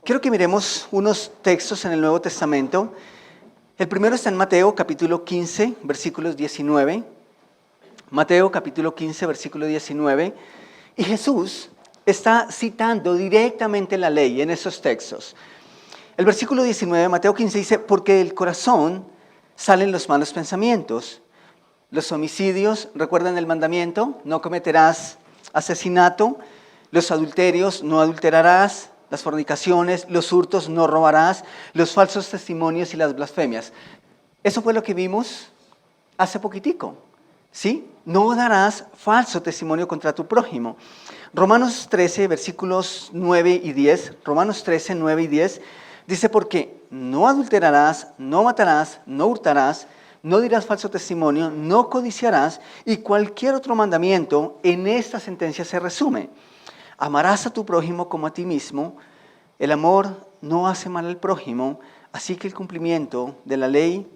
Quiero que miremos unos textos en el Nuevo Testamento. El primero está en Mateo capítulo 15, versículos 19. Mateo capítulo 15, versículo 19. Y Jesús está citando directamente la ley en esos textos. El versículo 19 de Mateo 15 dice, porque del corazón salen los malos pensamientos, los homicidios, ¿recuerdan el mandamiento? No cometerás asesinato, los adulterios, no adulterarás, las fornicaciones, los hurtos, no robarás, los falsos testimonios y las blasfemias. Eso fue lo que vimos hace poquitico, ¿sí? No darás falso testimonio contra tu prójimo. Romanos 13, versículos 9 y 10, Romanos 13, 9 y 10, dice, porque no adulterarás, no matarás, no hurtarás, no dirás falso testimonio, no codiciarás, y cualquier otro mandamiento en esta sentencia se resume. Amarás a tu prójimo como a ti mismo. El amor no hace mal al prójimo, así que el cumplimiento de la ley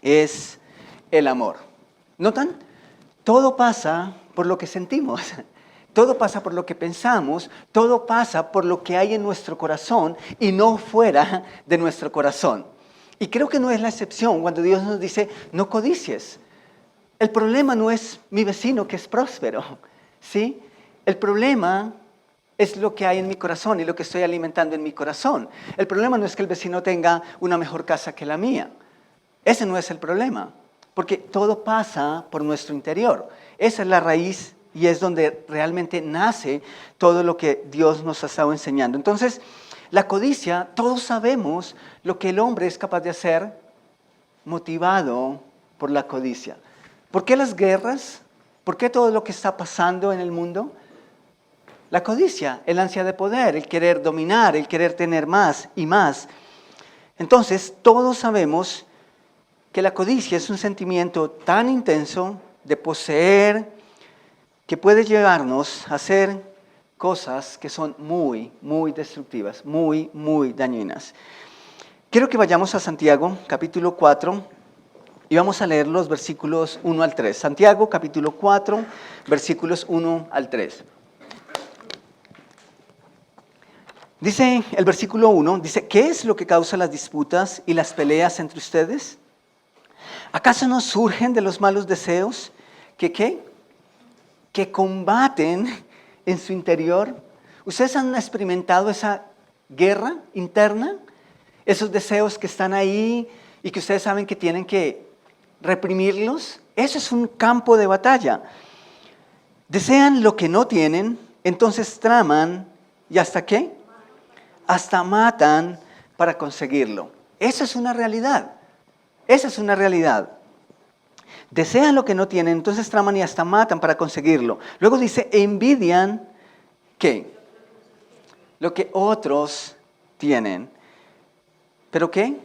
es el amor. ¿Notan? Todo pasa por lo que sentimos, todo pasa por lo que pensamos, todo pasa por lo que hay en nuestro corazón y no fuera de nuestro corazón. Y creo que no es la excepción cuando Dios nos dice, no codicies. El problema no es mi vecino que es próspero, ¿sí? El problema es lo que hay en mi corazón y lo que estoy alimentando en mi corazón. El problema no es que el vecino tenga una mejor casa que la mía. Ese no es el problema, porque todo pasa por nuestro interior. Esa es la raíz y es donde realmente nace todo lo que Dios nos ha estado enseñando. Entonces, la codicia, todos sabemos lo que el hombre es capaz de hacer motivado por la codicia. ¿Por qué las guerras? ¿Por qué todo lo que está pasando en el mundo? La codicia, el ansia de poder, el querer dominar, el querer tener más y más. Entonces, todos sabemos que la codicia es un sentimiento tan intenso de poseer que puede llevarnos a hacer cosas que son muy, muy destructivas, muy, muy dañinas. Quiero que vayamos a Santiago, capítulo 4, y vamos a leer los versículos 1 al 3. Santiago, capítulo 4, versículos 1 al 3. Dice el versículo 1, dice, ¿qué es lo que causa las disputas y las peleas entre ustedes? ¿Acaso no surgen de los malos deseos que combaten en su interior? ¿Ustedes han experimentado esa guerra interna? Esos deseos que están ahí y que ustedes saben que tienen que reprimirlos. Eso es un campo de batalla. Desean lo que no tienen, entonces traman, ¿y hasta qué? Hasta matan para conseguirlo. Esa es una realidad. Esa es una realidad. Desean lo que no tienen, entonces traman y hasta matan para conseguirlo. Luego dice, envidian, ¿qué? Lo que otros tienen. ¿Pero qué?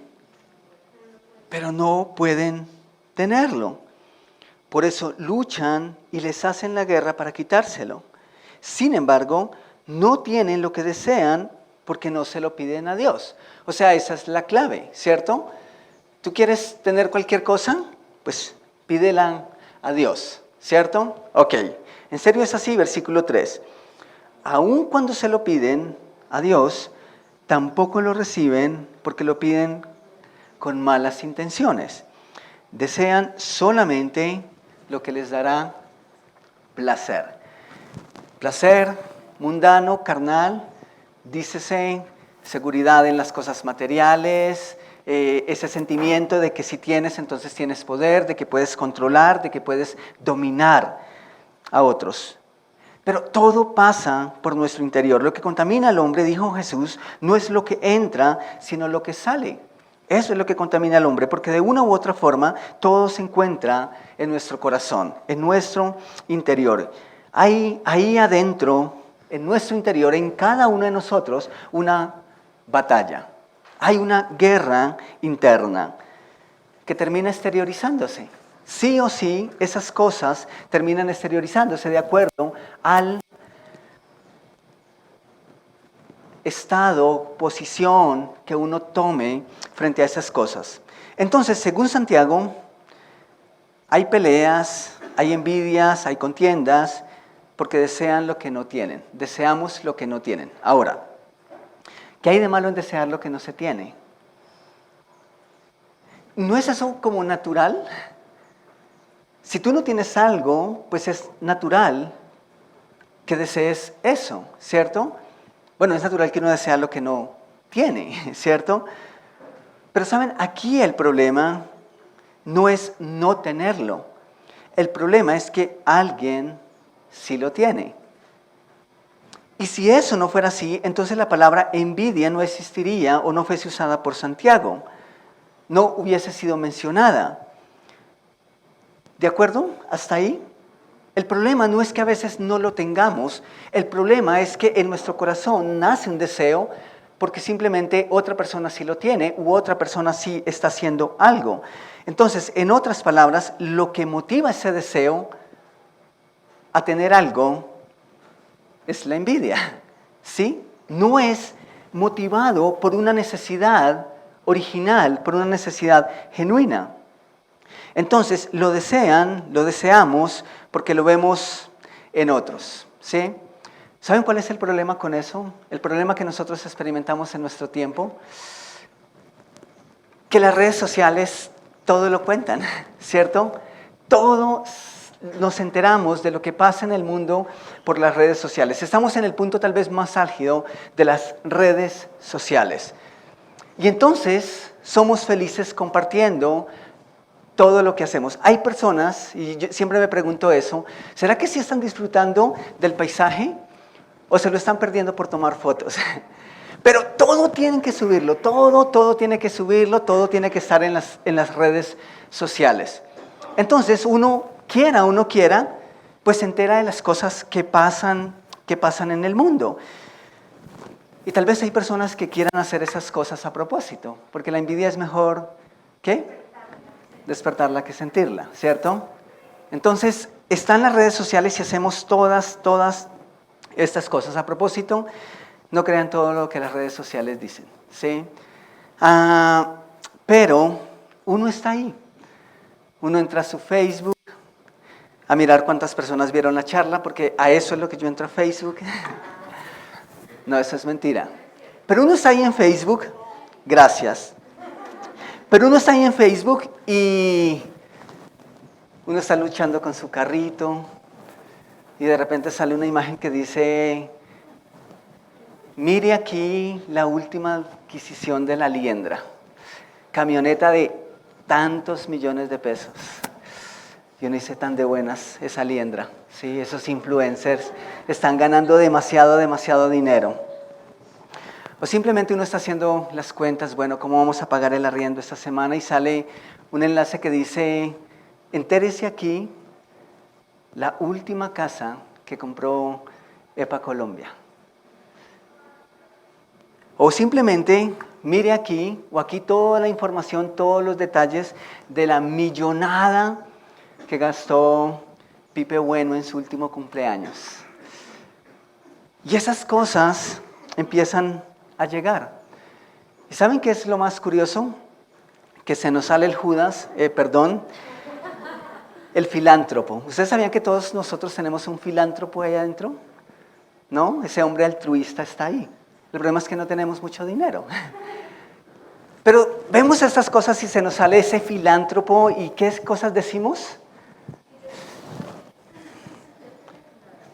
Pero no pueden tenerlo. Por eso luchan y les hacen la guerra para quitárselo. Sin embargo, no tienen lo que desean porque no se lo piden a Dios. O sea, esa es la clave, ¿cierto? ¿Tú quieres tener cualquier cosa? Pues pídela a Dios, ¿cierto? Ok, en serio es así, versículo 3. Aun cuando se lo piden a Dios, tampoco lo reciben porque lo piden con malas intenciones. Desean solamente lo que les dará placer. Placer mundano, carnal, dícese seguridad en las cosas materiales, ese sentimiento de que si tienes, entonces tienes poder, de que puedes controlar, de que puedes dominar a otros. Pero todo pasa por nuestro interior. Lo que contamina al hombre, dijo Jesús, no es lo que entra, sino lo que sale. Eso es lo que contamina al hombre, porque de una u otra forma todo se encuentra en nuestro corazón, en nuestro interior. Hay ahí adentro, en nuestro interior, en cada uno de nosotros, una batalla. Hay una guerra interna que termina exteriorizándose. Sí o sí, esas cosas terminan exteriorizándose de acuerdo al estado, posición que uno tome frente a esas cosas. Entonces, según Santiago, hay peleas, hay envidias, hay contiendas, porque desean lo que no tienen. Deseamos lo que no tienen. Ahora, ¿qué hay de malo en desear lo que no se tiene? ¿No es eso como natural? Si tú no tienes algo, pues es natural que desees eso, ¿cierto? Bueno, es natural que uno desea lo que no tiene, ¿cierto? Pero saben, aquí el problema no es no tenerlo. El problema es que alguien sí lo tiene. Y si eso no fuera así, entonces la palabra envidia no existiría o no fuese usada por Santiago. No hubiese sido mencionada. ¿De acuerdo? ¿Hasta ahí? El problema no es que a veces no lo tengamos, el problema es que en nuestro corazón nace un deseo porque simplemente otra persona sí lo tiene u otra persona sí está haciendo algo. Entonces, en otras palabras, lo que motiva ese deseo a tener algo es la envidia, ¿sí? No es motivado por una necesidad original, por una necesidad genuina. Entonces, lo deseamos porque lo vemos en otros, ¿sí? ¿Saben cuál es el problema con eso? El problema que nosotros experimentamos en nuestro tiempo, que las redes sociales todo lo cuentan, ¿cierto? Todo nos enteramos de lo que pasa en el mundo por las redes sociales. Estamos en el punto tal vez más álgido de las redes sociales. Y entonces somos felices compartiendo todo lo que hacemos. Hay personas, y yo siempre me pregunto eso, ¿será que sí están disfrutando del paisaje o se lo están perdiendo por tomar fotos? Pero todo tienen que subirlo, todo tiene que subirlo, todo tiene que estar en las redes sociales. Entonces, uno quiera o no quiera, pues se entera de las cosas que pasan en el mundo. Y tal vez hay personas que quieran hacer esas cosas a propósito, porque la envidia es mejor, ¿qué? Despertarla que sentirla, ¿cierto? Entonces, están las redes sociales y hacemos todas estas cosas a propósito. No crean todo lo que las redes sociales dicen, ¿sí? Pero uno está ahí. Uno entra a su Facebook a mirar cuántas personas vieron la charla, porque a eso es lo que yo entro a Facebook. No, eso es mentira. Pero uno está ahí en Facebook, gracias. Pero uno está ahí en Facebook y uno está luchando con su carrito y de repente sale una imagen que dice, mire aquí la última adquisición de la Liendra, camioneta de tantos millones de pesos. Yo no hice tan de buenas esa Liendra, ¿sí? Esos influencers están ganando demasiado dinero. O simplemente uno está haciendo las cuentas, bueno, ¿cómo vamos a pagar el arriendo esta semana? Y sale un enlace que dice, entérese aquí la última casa que compró EPA Colombia. O simplemente mire aquí, o aquí toda la información, todos los detalles de la millonada que gastó Pipe Bueno en su último cumpleaños. Y esas cosas empiezan a llegar. ¿Y saben qué es lo más curioso? Que se nos sale el Judas, el filántropo. ¿Ustedes sabían que todos nosotros tenemos un filántropo ahí adentro? ¿No? Ese hombre altruista está ahí. El problema es que no tenemos mucho dinero. Pero vemos estas cosas y se nos sale ese filántropo y ¿qué cosas decimos?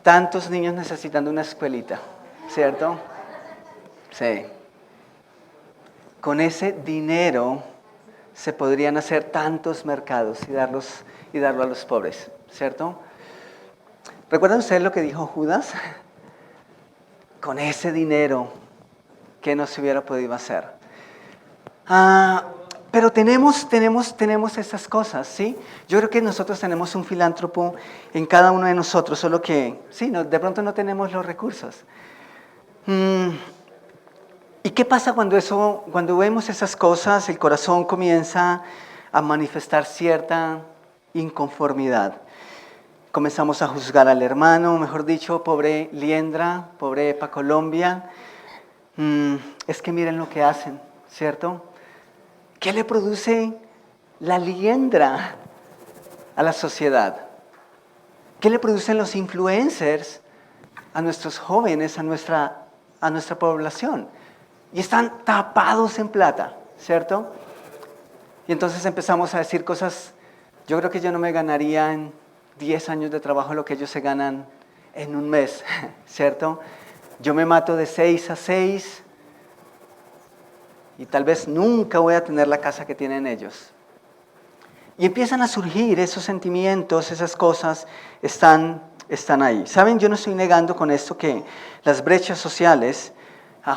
Tantos niños necesitando una escuelita, ¿cierto? Sí. Con ese dinero se podrían hacer tantos mercados y darlo a los pobres, ¿cierto? ¿Recuerdan ustedes lo que dijo Judas? Con ese dinero, ¿qué no se hubiera podido hacer? Pero tenemos esas cosas, ¿sí? Yo creo que nosotros tenemos un filántropo en cada uno de nosotros, solo que, sí, de pronto no tenemos los recursos. ¿Y qué pasa cuando vemos esas cosas? El corazón comienza a manifestar cierta inconformidad. Comenzamos a juzgar al hermano, mejor dicho, pobre Liendra, pobre Epa Colombia. Es que miren lo que hacen, ¿cierto? ¿Qué le produce la liendra a la sociedad? ¿Qué le producen los influencers a nuestros jóvenes, a nuestra población? Y están tapados en plata, ¿cierto? Y entonces empezamos a decir cosas, yo creo que yo no me ganaría en 10 años de trabajo lo que ellos se ganan en un mes, ¿cierto? Yo me mato de 6 a 6 y tal vez nunca voy a tener la casa que tienen ellos. Y empiezan a surgir esos sentimientos, esas cosas están ahí. ¿Saben? Yo no estoy negando con esto que las brechas sociales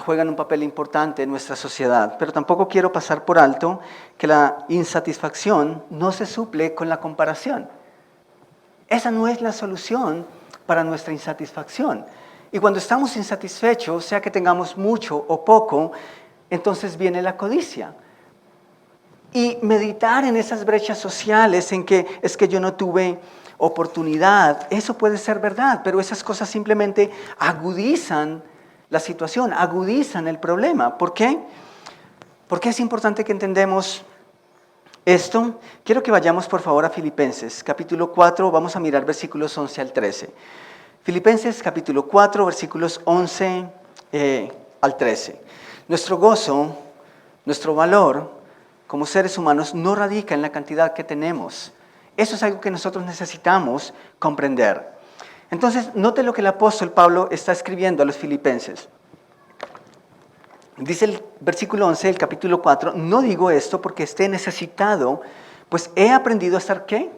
juegan un papel importante en nuestra sociedad, pero tampoco quiero pasar por alto que la insatisfacción no se suple con la comparación. Esa no es la solución para nuestra insatisfacción. Y cuando estamos insatisfechos, sea que tengamos mucho o poco, entonces viene la codicia. Y meditar en esas brechas sociales, en que es que yo no tuve oportunidad, eso puede ser verdad, pero esas cosas simplemente agudizan la situación, agudizan el problema. ¿Por qué? Porque es importante que entendamos esto. Quiero que vayamos por favor a Filipenses, capítulo 4, vamos a mirar versículos 11 al 13. Filipenses, capítulo 4, versículos 11 al 13. Nuestro gozo, nuestro valor como seres humanos no radica en la cantidad que tenemos. Eso es algo que nosotros necesitamos comprender. Entonces, note lo que el apóstol Pablo está escribiendo a los filipenses. Dice el versículo 11 del capítulo 4, no digo esto porque esté necesitado, pues he aprendido a estar, ¿qué?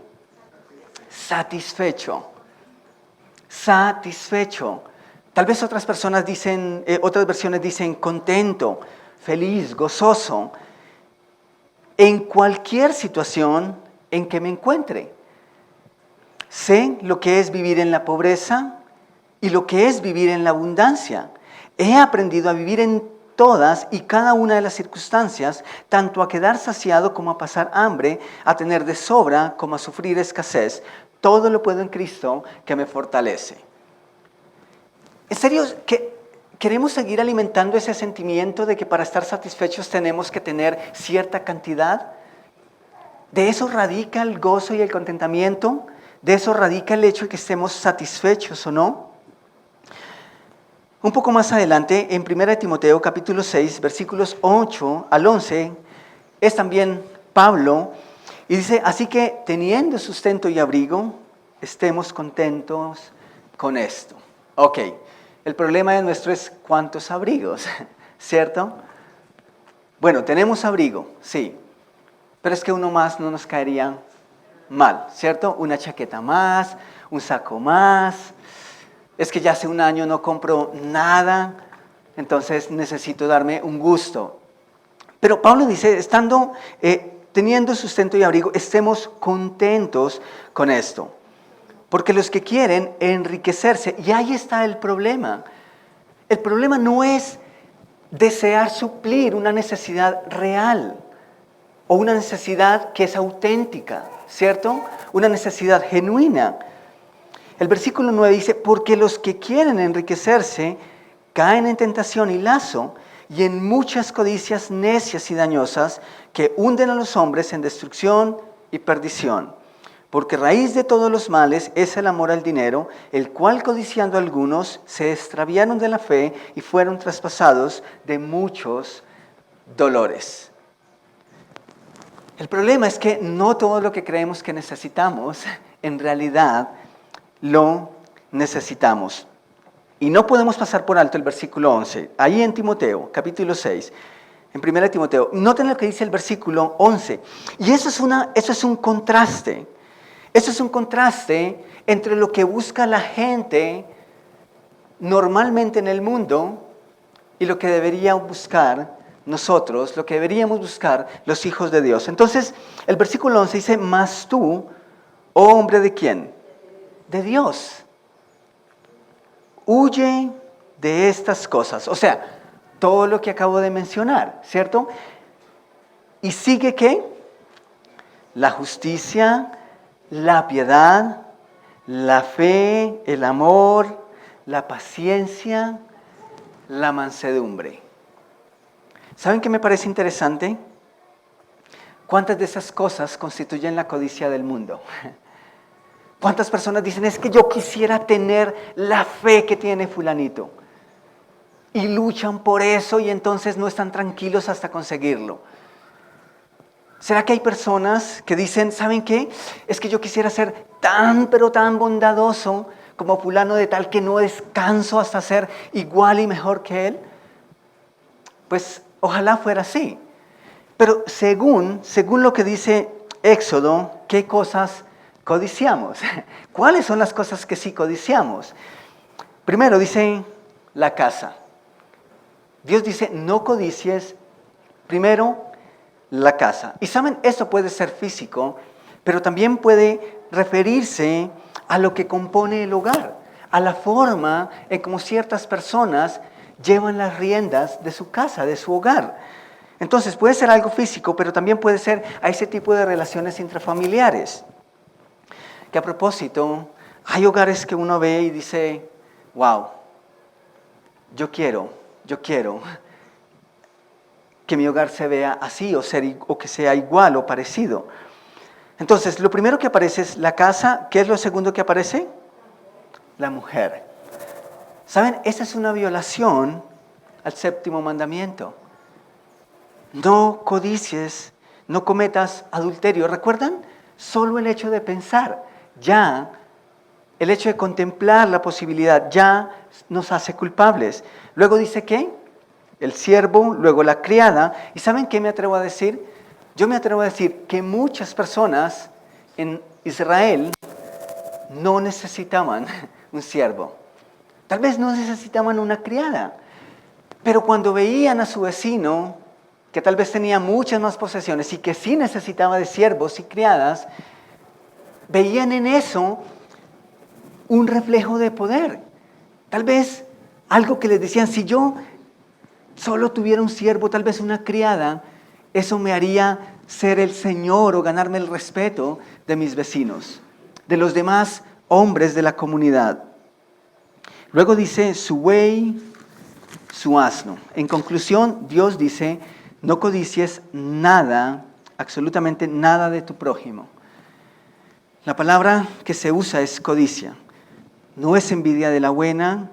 Satisfecho. Satisfecho. Tal vez otras personas dicen, otras versiones dicen contento, feliz, gozoso, en cualquier situación en que me encuentre. Sé lo que es vivir en la pobreza y lo que es vivir en la abundancia. He aprendido a vivir en todas y cada una de las circunstancias, tanto a quedar saciado como a pasar hambre, a tener de sobra como a sufrir escasez. Todo lo puedo en Cristo que me fortalece. ¿En serio que queremos seguir alimentando ese sentimiento de que para estar satisfechos tenemos que tener cierta cantidad? ¿De eso radica el gozo y el contentamiento? ¿De eso radica el hecho de que estemos satisfechos o no? Un poco más adelante, en 1 Timoteo capítulo 6, versículos 8 al 11, es también Pablo, y dice, así que teniendo sustento y abrigo, estemos contentos con esto. Ok, el problema de nuestro es cuántos abrigos, ¿cierto? Bueno, tenemos abrigo, sí, pero es que uno más no nos caería mal, ¿cierto? Una chaqueta más, un saco más. Es que ya hace un año no compro nada, entonces necesito darme un gusto. Pero Pablo dice, teniendo sustento y abrigo, estemos contentos con esto. Porque los que quieren enriquecerse, y ahí está el problema. El problema no es desear suplir una necesidad real o una necesidad que es auténtica, ¿cierto? Una necesidad genuina. El versículo 9 dice, porque los que quieren enriquecerse caen en tentación y lazo y en muchas codicias necias y dañosas que hunden a los hombres en destrucción y perdición. Porque raíz de todos los males es el amor al dinero, el cual codiciando algunos se extraviaron de la fe y fueron traspasados de muchos dolores. El problema es que no todo lo que creemos que necesitamos, en realidad lo necesitamos. Y no podemos pasar por alto el versículo 11. Ahí en Timoteo, capítulo 6, en 1 Timoteo. Noten lo que dice el versículo 11. Y eso es un contraste. Eso es un contraste entre lo que busca la gente normalmente en el mundo y lo que debería buscar nosotros, lo que deberíamos buscar los hijos de Dios. Entonces, el versículo 11 dice, mas tú, oh hombre, ¿de quién? De Dios. Huye de estas cosas. O sea, todo lo que acabo de mencionar, ¿cierto? ¿Y sigue qué? La justicia, la piedad, la fe, el amor, la paciencia, la mansedumbre. ¿Saben qué me parece interesante? ¿Cuántas de esas cosas constituyen la codicia del mundo? ¿Cuántas personas dicen, es que yo quisiera tener la fe que tiene fulanito? Y luchan por eso y entonces no están tranquilos hasta conseguirlo. ¿Será que hay personas que dicen, ¿saben qué? Es que yo quisiera ser tan, pero tan bondadoso como fulano de tal que no descanso hasta ser igual y mejor que él? Pues ojalá fuera así. Pero según lo que dice Éxodo, ¿qué cosas codiciamos? ¿Cuáles son las cosas que sí codiciamos? Primero dice la casa. Dios dice, no codicies, primero la casa. Y saben, eso puede ser físico, pero también puede referirse a lo que compone el hogar, a la forma en cómo ciertas personas llevan las riendas de su casa, de su hogar. Entonces puede ser algo físico, pero también puede ser a ese tipo de relaciones intrafamiliares. Que a propósito, hay hogares que uno ve y dice, wow, yo quiero que mi hogar se vea así o que sea igual o parecido. Entonces, lo primero que aparece es la casa. ¿Qué es lo segundo que aparece? La mujer. ¿Saben? Esa es una violación al séptimo mandamiento. No codicies, no cometas adulterio. ¿Recuerdan? Solo el hecho de pensar, ya, el hecho de contemplar la posibilidad, ya nos hace culpables. Luego dice ¿qué? El siervo, luego la criada. ¿Y saben qué me atrevo a decir? Yo me atrevo a decir que muchas personas en Israel no necesitaban un siervo. Tal vez no necesitaban una criada. Pero cuando veían a su vecino, que tal vez tenía muchas más posesiones y que sí necesitaba de siervos y criadas, veían en eso un reflejo de poder. Tal vez algo que les decían, si yo solo tuviera un siervo, tal vez una criada, eso me haría ser el Señor o ganarme el respeto de mis vecinos, de los demás hombres de la comunidad. Luego dice su buey, su asno. En conclusión, Dios dice, no codicies nada, absolutamente nada de tu prójimo. La palabra que se usa es codicia. No es envidia de la buena,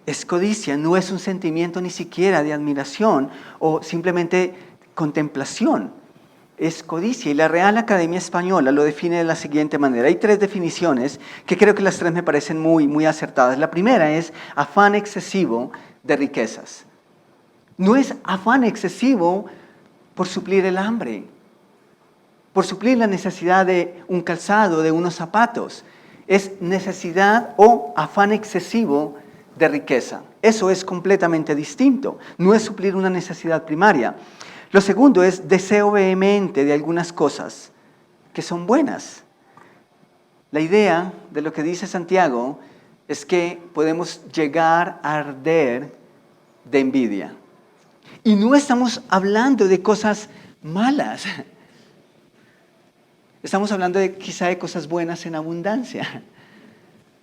es codicia, no es un sentimiento ni siquiera de admiración o simplemente contemplación. Es codicia y la Real Academia Española lo define de la siguiente manera. Hay 3 definiciones que creo que las 3 me parecen muy acertadas. La primera es afán excesivo de riquezas. No es afán excesivo por suplir el hambre, por suplir la necesidad de un calzado, de unos zapatos. Es necesidad o afán excesivo de riqueza. Eso es completamente distinto. No es suplir una necesidad primaria. Lo segundo es deseo vehemente de algunas cosas que son buenas. La idea de lo que dice Santiago es que podemos llegar a arder de envidia. Y no estamos hablando de cosas malas. Estamos hablando quizá de cosas buenas en abundancia.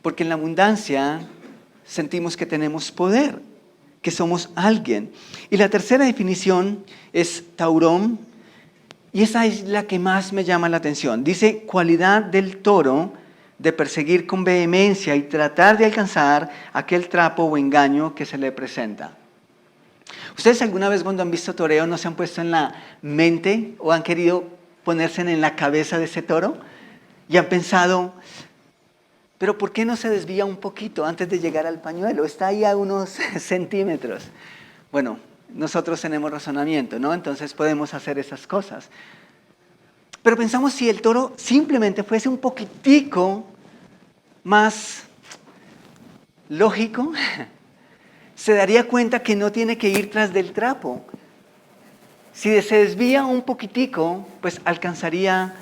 Porque en la abundancia sentimos que tenemos poder, que somos alguien. Y la tercera definición es taurón, y esa es la que más me llama la atención. Dice, cualidad del toro de perseguir con vehemencia y tratar de alcanzar aquel trapo o engaño que se le presenta. ¿Ustedes alguna vez cuando han visto toreo no se han puesto en la mente o han querido ponerse en la cabeza de ese toro? Y han pensado, pero ¿por qué no se desvía un poquito antes de llegar al pañuelo? Está ahí a unos centímetros. Bueno, nosotros tenemos razonamiento, ¿no? Entonces podemos hacer esas cosas. Pero pensamos si el toro simplemente fuese un poquitico más lógico, se daría cuenta que no tiene que ir tras del trapo. Si se desvía un poquitico, pues alcanzaría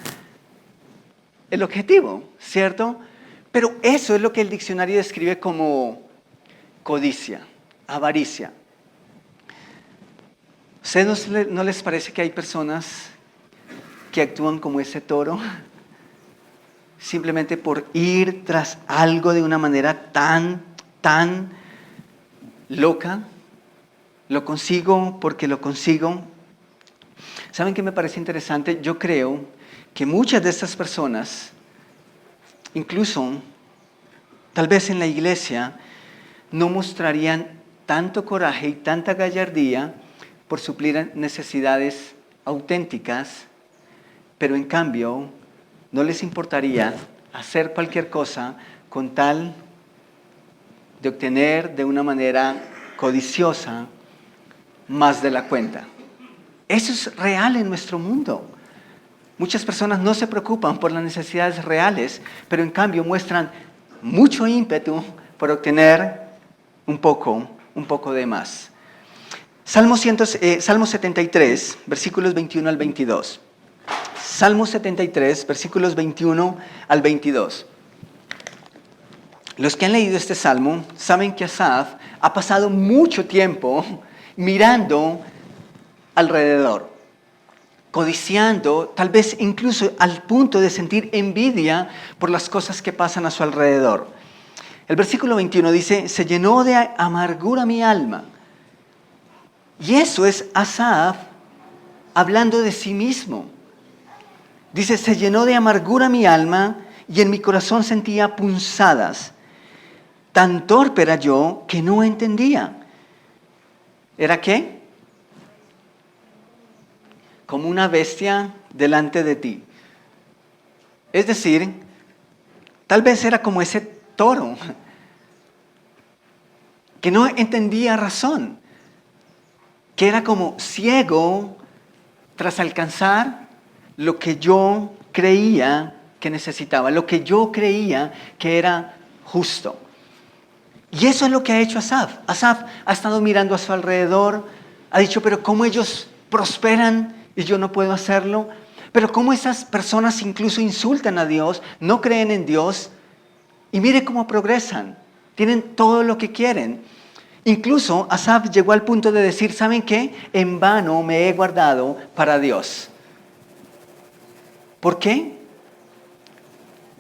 el objetivo, ¿cierto? Pero eso es lo que el diccionario describe como codicia, avaricia. ¿A ustedes no les parece que hay personas que actúan como ese toro? Simplemente por ir tras algo de una manera tan loca. Lo consigo porque lo consigo. ¿Saben qué me parece interesante? Yo creo que muchas de estas personas, incluso tal vez en la iglesia, no mostrarían tanto coraje y tanta gallardía por suplir necesidades auténticas, pero en cambio no les importaría hacer cualquier cosa con tal de obtener de una manera codiciosa más de la cuenta. Eso es real en nuestro mundo. Muchas personas no se preocupan por las necesidades reales, pero en cambio muestran mucho ímpetu por obtener un poco de más. Salmo 73, versículos 21 al 22. Salmo 73, versículos 21 al 22. Los que han leído este salmo saben que Asaf ha pasado mucho tiempo mirando alrededor, codiciando, tal vez incluso al punto de sentir envidia por las cosas que pasan a su alrededor. El versículo 21 dice, se llenó de amargura mi alma. Y eso es Asaf hablando de sí mismo. Dice, se llenó de amargura mi alma y en mi corazón sentía punzadas. Tan torpe era yo que no entendía. ¿Era qué? Como una bestia delante de ti. Es decir, tal vez era como ese toro que no entendía razón, que era como ciego tras alcanzar lo que yo creía que necesitaba, lo que yo creía que era justo. Y eso es lo que ha hecho Asaf. Asaf ha estado mirando a su alrededor, ha dicho, pero ¿cómo ellos prosperan y yo no puedo hacerlo? Pero ¿cómo esas personas incluso insultan a Dios, no creen en Dios? Y mire cómo progresan, tienen todo lo que quieren. Incluso Asaf llegó al punto de decir, ¿saben qué? En vano me he guardado para Dios. ¿Por qué?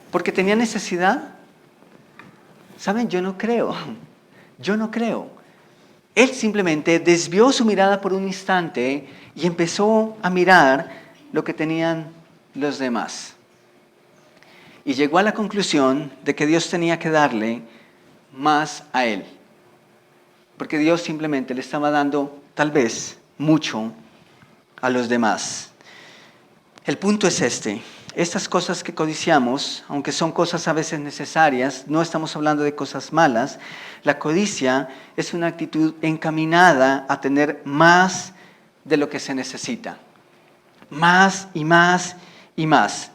¿Porque tenía necesidad? ¿Saben? Yo no creo. Él simplemente desvió su mirada por un instante y empezó a mirar lo que tenían los demás. Y llegó a la conclusión de que Dios tenía que darle más a él. Porque Dios simplemente le estaba dando tal vez mucho a los demás. El punto es este. Estas cosas que codiciamos, aunque son cosas a veces necesarias, no estamos hablando de cosas malas. La codicia es una actitud encaminada a tener más de lo que se necesita. Más y más y más.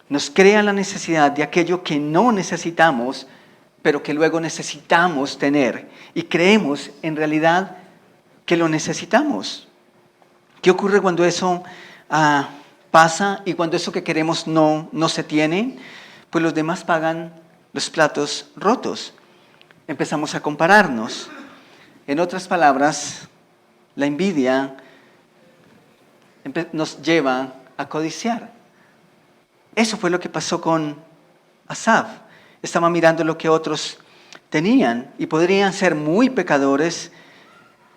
Nos crea la necesidad de aquello que no necesitamos, pero que luego necesitamos tener. Y creemos en realidad que lo necesitamos. ¿Qué ocurre cuando eso pasa y cuando eso que queremos no se tiene? Pues los demás pagan los platos rotos. Empezamos a compararnos. En otras palabras, la envidia nos lleva a codiciar. Eso fue lo que pasó con Asaf. Estaba mirando lo que otros tenían y podrían ser muy pecadores,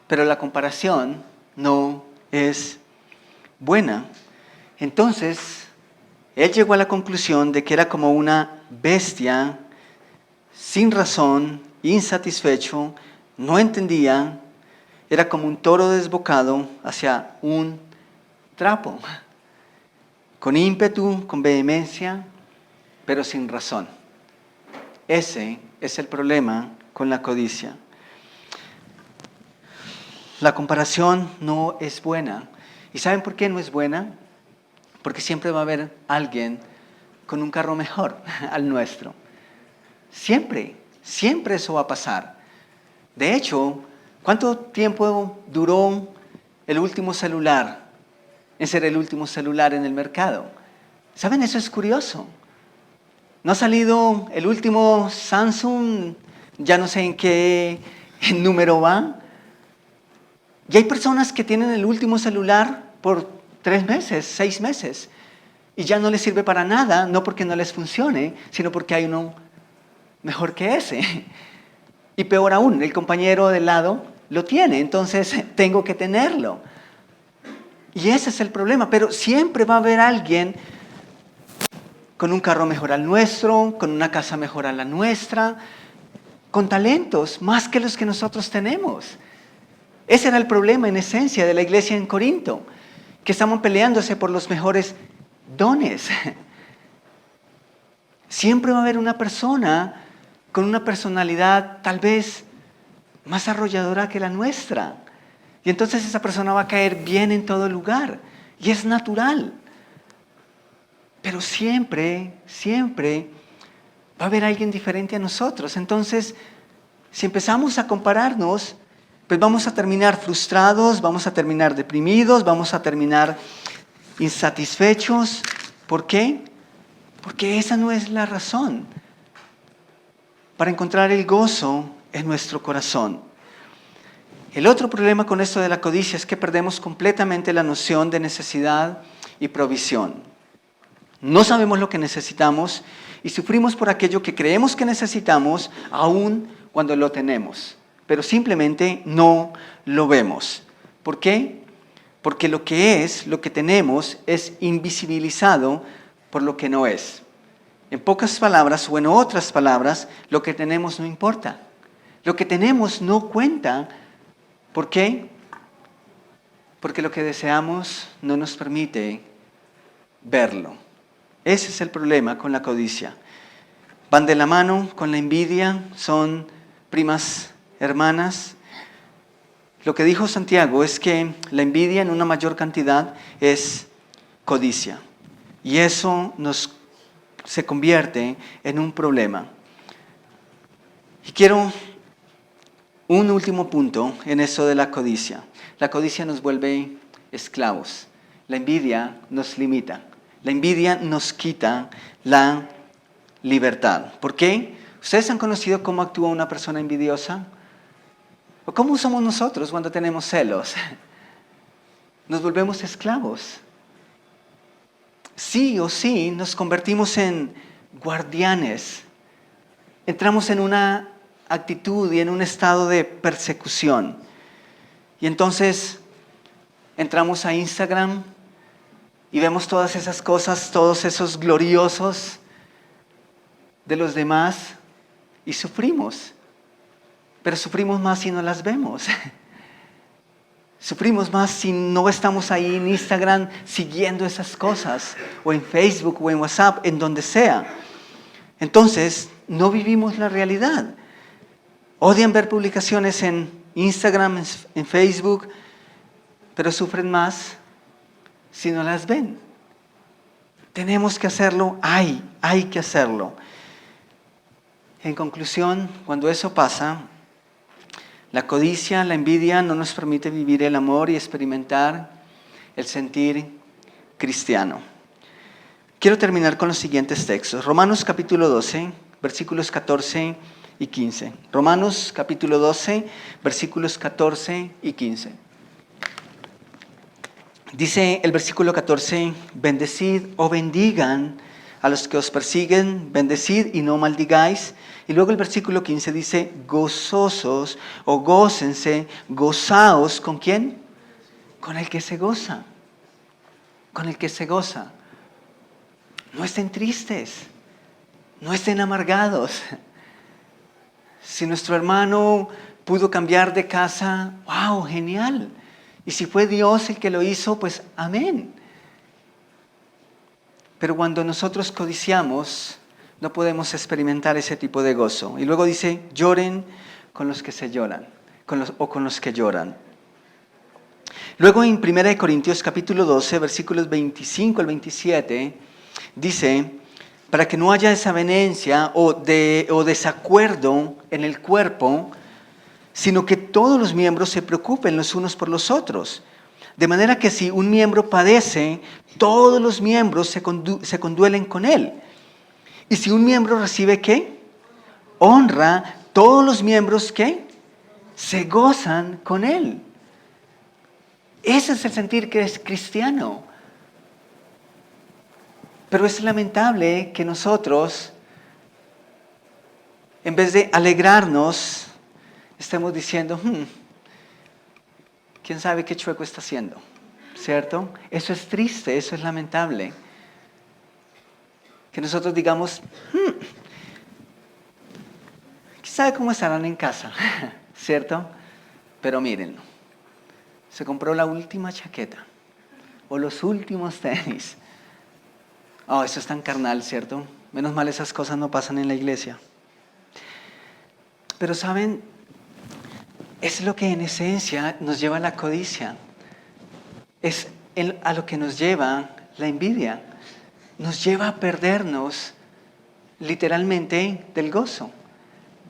pero la comparación no es buena. Entonces, él llegó a la conclusión de que era como una bestia sin razón, insatisfecho, no entendía era como un toro desbocado hacia un trapo, con ímpetu, con vehemencia, pero sin razón. Ese es el problema con la codicia. La comparación no es buena. ¿Y saben por qué no es buena? Porque siempre va a haber alguien con un carro mejor al nuestro. Siempre, siempre eso va a pasar. De hecho, ¿cuánto tiempo duró el último celular en ser el último celular en el mercado? ¿Saben? Eso es curioso. No ha salido el último Samsung, ya no sé en qué número va. Y hay personas que tienen el último celular por 3 meses, 6 meses, y ya no les sirve para nada, no porque no les funcione, sino porque hay uno mejor que ese. Y peor aún, el compañero del lado lo tiene, entonces tengo que tenerlo. Y ese es el problema, pero siempre va a haber alguien con un carro mejor al nuestro, con una casa mejor a la nuestra, con talentos más que los que nosotros tenemos. Ese era el problema en esencia de la iglesia en Corinto, que estaban peleándose por los mejores dones. Siempre va a haber una persona con una personalidad tal vez más arrolladora que la nuestra. Y entonces esa persona va a caer bien en todo lugar. Y es natural. Pero siempre, siempre va a haber alguien diferente a nosotros. Entonces, si empezamos a compararnos, pues vamos a terminar frustrados, vamos a terminar deprimidos, vamos a terminar insatisfechos. ¿Por qué? Porque esa no es la razón para encontrar el gozo en nuestro corazón. El otro problema con esto de la codicia es que perdemos completamente la noción de necesidad y provisión. No sabemos lo que necesitamos y sufrimos por aquello que creemos que necesitamos aun cuando lo tenemos, pero simplemente no lo vemos. ¿Por qué? Porque lo que tenemos es invisibilizado por lo que no es. En pocas palabras o en otras palabras, lo que tenemos no importa. Lo que tenemos no cuenta. ¿Por qué? Porque lo que deseamos no nos permite verlo. Ese es el problema con la codicia. Van de la mano con la envidia, son primas hermanas. Lo que dijo Santiago es que la envidia en una mayor cantidad es codicia. Y eso se convierte en un problema. Y quiero un último punto en eso de la codicia. La codicia nos vuelve esclavos. La envidia nos limita. La envidia nos quita la libertad. ¿Por qué? ¿Ustedes han conocido cómo actúa una persona envidiosa? ¿O cómo somos nosotros cuando tenemos celos? Nos volvemos esclavos. Sí o sí nos convertimos en guardianes. Entramos en una actitud y en un estado de persecución. Y entonces entramos a Instagram y vemos todas esas cosas, todos esos gloriosos de los demás y sufrimos. Pero sufrimos más si no las vemos. Sufrimos más si no estamos ahí en Instagram siguiendo esas cosas, o en Facebook, o en WhatsApp, en donde sea. Entonces, no vivimos la realidad. Odian ver publicaciones en Instagram, en Facebook, pero sufren más si no las ven. Tenemos que hacerlo, hay que hacerlo. En conclusión, cuando eso pasa, la codicia, la envidia no nos permite vivir el amor y experimentar el sentir cristiano. Quiero terminar con los siguientes textos. Romanos capítulo 12, versículos 14 y 15. Romanos capítulo 12, versículos 14 y 15. Dice el versículo 14, bendecid o bendigan a los que os persiguen, bendecid y no maldigáis. Y luego el versículo 15 dice, gozosos o gócense, gozaos, ¿con quién? Con el que se goza. Con el que se goza. No estén tristes, no estén amargados. Si nuestro hermano pudo cambiar de casa, wow, genial. Y si fue Dios el que lo hizo, pues amén. Pero cuando nosotros codiciamos, no podemos experimentar ese tipo de gozo. Y luego dice, lloren con los que se lloran, con los que lloran. Luego en 1 Corintios capítulo 12, versículos 25 al 27, dice, para que no haya desavenencia o desacuerdo en el cuerpo, sino que todos los miembros se preocupen los unos por los otros. De manera que si un miembro padece, todos los miembros se conduelen con él. Y si un miembro recibe ¿qué? Honra, todos los miembros ¿qué? Se gozan con él. Ese es el sentir que es cristiano. Pero es lamentable que nosotros, en vez de alegrarnos, estemos diciendo, ¿quién sabe qué chueco está haciendo? ¿Cierto? Eso es triste, eso es lamentable. Que nosotros digamos, ¿quién sabe cómo estarán en casa? ¿Cierto? Pero mírenlo. Se compró la última chaqueta o los últimos tenis. Oh, eso es tan carnal, ¿cierto? Menos mal esas cosas no pasan en la iglesia. Pero ¿saben? Es lo que en esencia nos lleva a la codicia. Es a lo que nos lleva la envidia. Nos lleva a perdernos literalmente del gozo.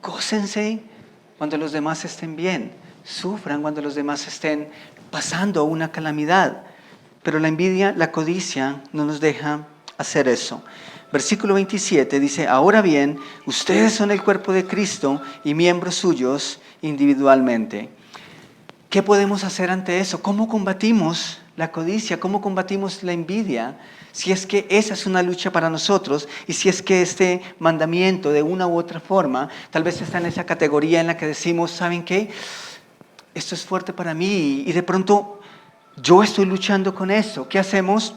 Gócense cuando los demás estén bien. Sufran cuando los demás estén pasando una calamidad. Pero la envidia, la codicia, no nos deja hacer eso. Versículo 27 dice, ahora bien, ustedes son el cuerpo de Cristo y miembros suyos individualmente. ¿Qué podemos hacer ante eso? ¿Cómo combatimos la codicia? ¿Cómo combatimos la envidia? Si es que esa es una lucha para nosotros y si es que este mandamiento de una u otra forma tal vez está en esa categoría en la que decimos, ¿saben qué? Esto es fuerte para mí y de pronto yo estoy luchando con eso. ¿Qué hacemos?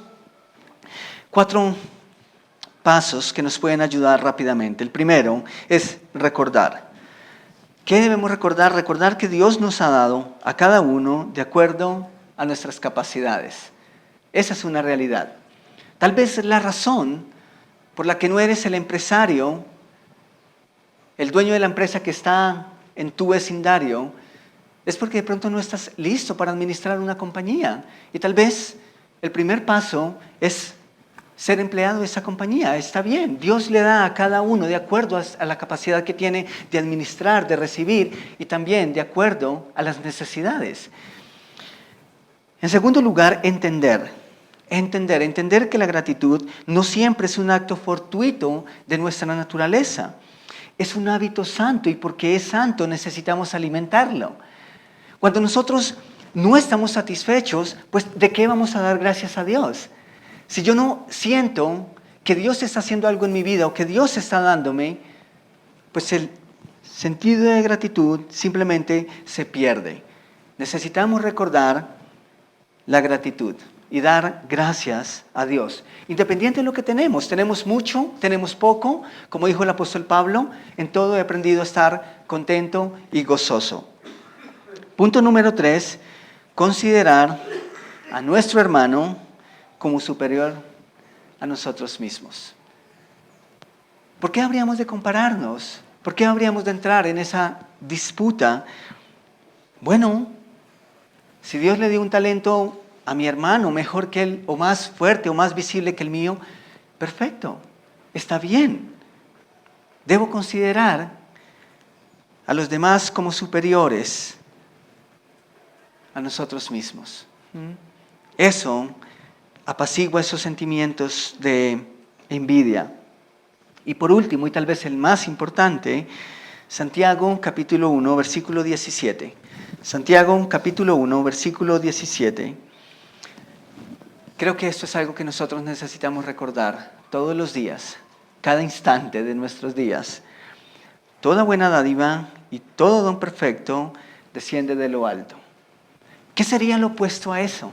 4 pasos que nos pueden ayudar rápidamente. El primero es recordar. ¿Qué debemos recordar? Recordar que Dios nos ha dado a cada uno de acuerdo a nuestras capacidades. Esa es una realidad. Tal vez la razón por la que no eres el empresario, el dueño de la empresa que está en tu vecindario, es porque de pronto no estás listo para administrar una compañía. Y tal vez el primer paso es ser empleado de esa compañía. Está bien, Dios le da a cada uno de acuerdo a la capacidad que tiene de administrar, de recibir y también de acuerdo a las necesidades. En segundo lugar, entender que la gratitud no siempre es un acto fortuito de nuestra naturaleza. Es un hábito santo y porque es santo necesitamos alimentarlo. Cuando nosotros no estamos satisfechos, pues ¿de qué vamos a dar gracias a Dios? Si yo no siento que Dios está haciendo algo en mi vida o que Dios está dándome, pues el sentido de gratitud simplemente se pierde. Necesitamos recordar la gratitud y dar gracias a Dios. Independiente de lo que tenemos mucho, tenemos poco, como dijo el apóstol Pablo, en todo he aprendido a estar contento y gozoso. Punto número 3, considerar a nuestro hermano como superior a nosotros mismos. ¿Por qué habríamos de compararnos? ¿Por qué habríamos de entrar en esa disputa? Bueno, si Dios le dio un talento a mi hermano mejor que él, o más fuerte o más visible que el mío, perfecto, está bien. Debo considerar a los demás como superiores a nosotros mismos. Eso apacigua esos sentimientos de envidia. Y por último, y tal vez el más importante, Santiago capítulo 1, versículo 17. Santiago capítulo 1, versículo 17. Creo que esto es algo que nosotros necesitamos recordar todos los días, cada instante de nuestros días. Toda buena dádiva y todo don perfecto desciende de lo alto. ¿Qué sería lo opuesto a eso?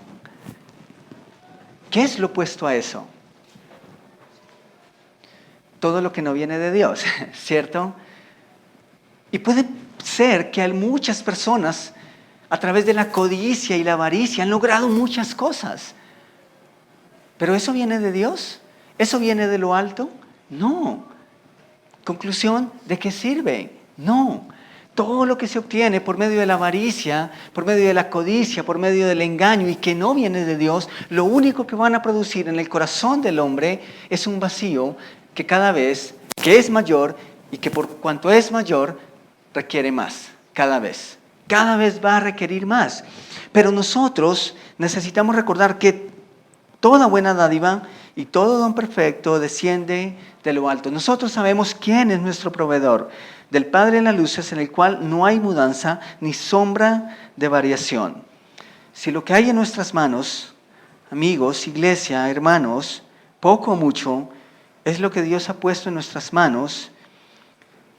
¿Qué es lo opuesto a eso? Todo lo que no viene de Dios, ¿cierto? Y puede hacer que muchas personas, a través de la codicia y la avaricia, han logrado muchas cosas. ¿Pero eso viene de Dios? ¿Eso viene de lo alto? No. Conclusión, ¿de qué sirve? No. Todo lo que se obtiene por medio de la avaricia, por medio de la codicia, por medio del engaño y que no viene de Dios, lo único que van a producir en el corazón del hombre es un vacío que cada vez que es mayor y que por cuanto es mayor requiere más, cada vez. Cada vez va a requerir más. Pero nosotros necesitamos recordar que toda buena dádiva y todo don perfecto desciende de lo alto. Nosotros sabemos quién es nuestro proveedor, del Padre de las luces, en el cual no hay mudanza ni sombra de variación. Si lo que hay en nuestras manos, amigos, iglesia, hermanos, poco o mucho, es lo que Dios ha puesto en nuestras manos,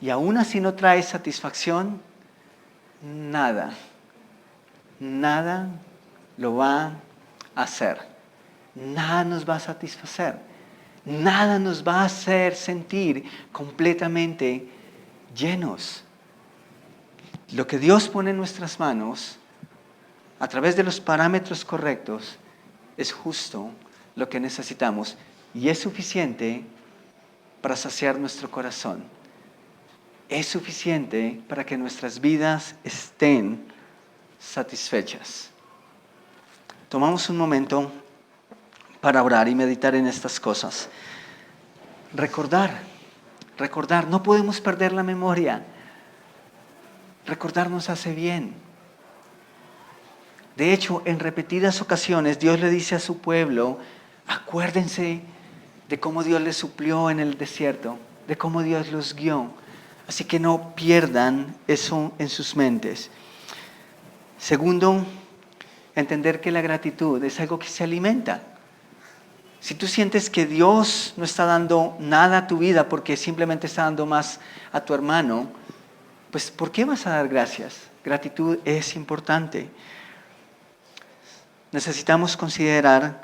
y aún así no trae satisfacción, nada lo va a hacer. Nada nos va a satisfacer. Nada nos va a hacer sentir completamente llenos. Lo que Dios pone en nuestras manos, a través de los parámetros correctos, es justo lo que necesitamos y es suficiente para saciar nuestro corazón. Es suficiente para que nuestras vidas estén satisfechas. Tomamos un momento para orar y meditar en estas cosas. Recordar, no podemos perder la memoria. Recordar nos hace bien. De hecho, en repetidas ocasiones Dios le dice a su pueblo, acuérdense de cómo Dios les suplió en el desierto, de cómo Dios los guió. Así que no pierdan eso en sus mentes. Segundo, entender que la gratitud es algo que se alimenta. Si tú sientes que Dios no está dando nada a tu vida porque simplemente está dando más a tu hermano, pues ¿por qué vas a dar gracias? Gratitud es importante. Necesitamos considerar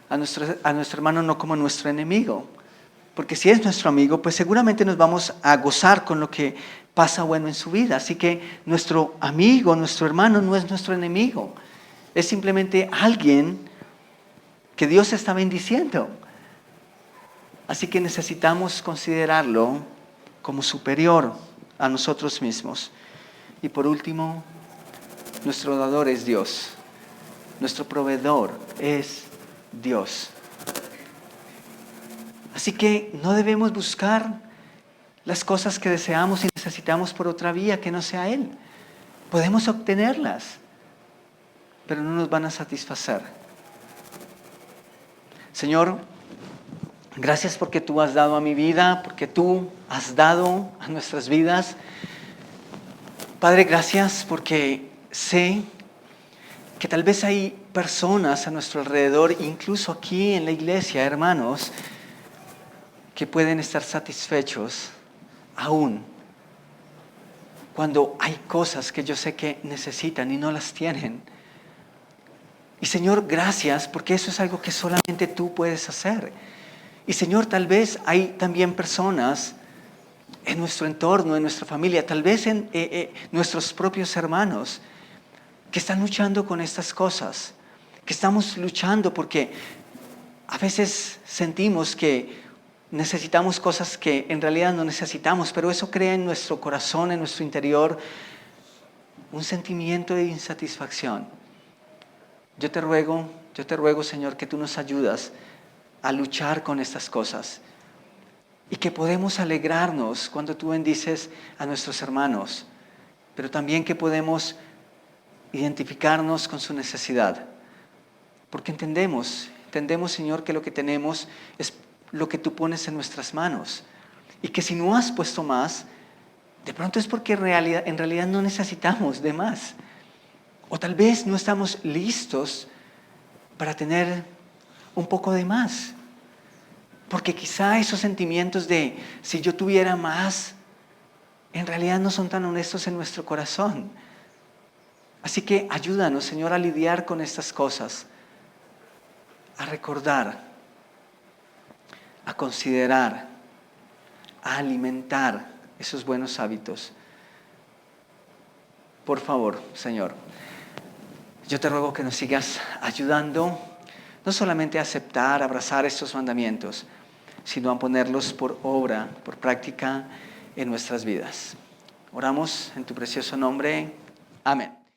a nuestro hermano no como nuestro enemigo, porque si es nuestro amigo, pues seguramente nos vamos a gozar con lo que pasa bueno en su vida. Así que nuestro amigo, nuestro hermano no es nuestro enemigo, es simplemente alguien que Dios está bendiciendo. Así que necesitamos considerarlo como superior a nosotros mismos. Y por último, nuestro dador es Dios. Nuestro proveedor es Dios. Así que no debemos buscar las cosas que deseamos y necesitamos por otra vía que no sea Él. Podemos obtenerlas, pero no nos van a satisfacer. Señor, gracias porque tú has dado a mi vida, porque tú has dado a nuestras vidas. Padre, gracias porque sé que tal vez hay personas a nuestro alrededor, incluso aquí en la iglesia, hermanos, que pueden estar satisfechos aún cuando hay cosas que yo sé que necesitan y no las tienen. Y Señor, gracias porque eso es algo que solamente tú puedes hacer. Y Señor, tal vez hay también personas en nuestro entorno, en nuestra familia, tal vez en nuestros propios hermanos que están luchando con estas cosas, que estamos luchando porque a veces sentimos que necesitamos cosas que en realidad no necesitamos, pero eso crea en nuestro corazón, en nuestro interior, un sentimiento de insatisfacción. Yo te ruego, Señor, que tú nos ayudas a luchar con estas cosas y que podemos alegrarnos cuando tú bendices a nuestros hermanos, pero también que podemos identificarnos con su necesidad, porque entendemos, Señor, que lo que tenemos es lo que tú pones en nuestras manos y que si no has puesto más, de pronto es porque en realidad no necesitamos de más. O tal vez no estamos listos para tener un poco de más. Porque quizá esos sentimientos de si yo tuviera más, en realidad no son tan honestos en nuestro corazón. Así que ayúdanos, Señor, a lidiar con estas cosas, a recordar, a considerar, a alimentar esos buenos hábitos. por favor, Señor, yo te ruego que nos sigas ayudando, no solamente a aceptar, abrazar estos mandamientos, sino a ponerlos por obra, por práctica en nuestras vidas. Oramos en tu precioso nombre. Amén.